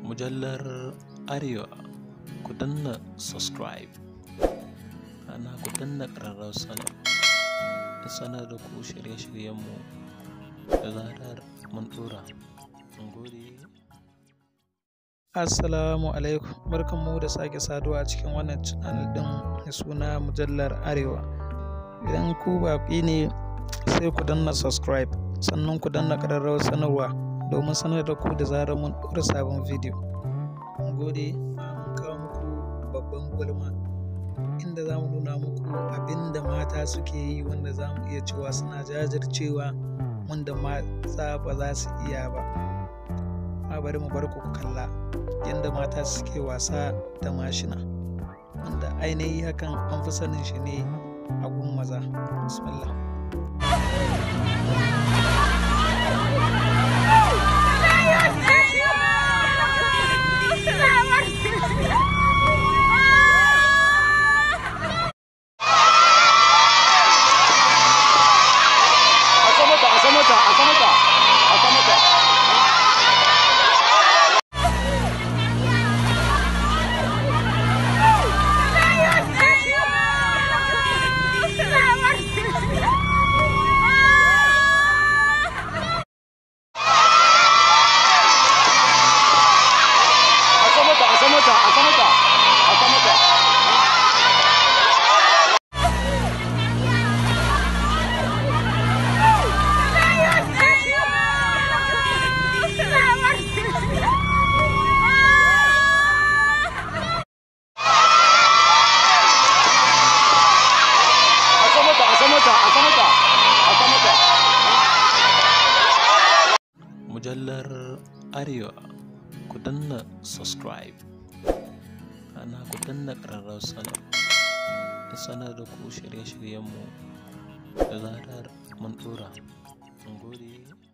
Mujallar Arewa, ku danna subscribe, ana ku danna ƙararrawar sanar da ku shirye-shiryenmu da zarar mun ɗora. Mun gode. Assalamu alaikum, barkanmu da sake saduwa a cikin wannan channel ɗin mai suna Mujallar Arewa. Idan ku baƙi ne sai ku danna subscribe, sannan ku danna ƙararrawar sanarwa domin sanar da ku da zarar mun ɗora sabon bidiyo. Mun gode. Mun kawo muku babban gulma inda za mu nuna muku abinda mata suke yi wanda za mu iya cewa suna jajircewa wanda maza ba za su iya ba. Bari mu bar ku kalla yadda mata suke wasa da mashina, wanda ainihi hakan an fi sanin shi ne a gun maza. Bismillah. Mujallar Arewa, ku danna subscribe, ana ku danna ƙararrawar sanar da ku shirye-shiryenmu da zarar mun ɗora. Mun gode.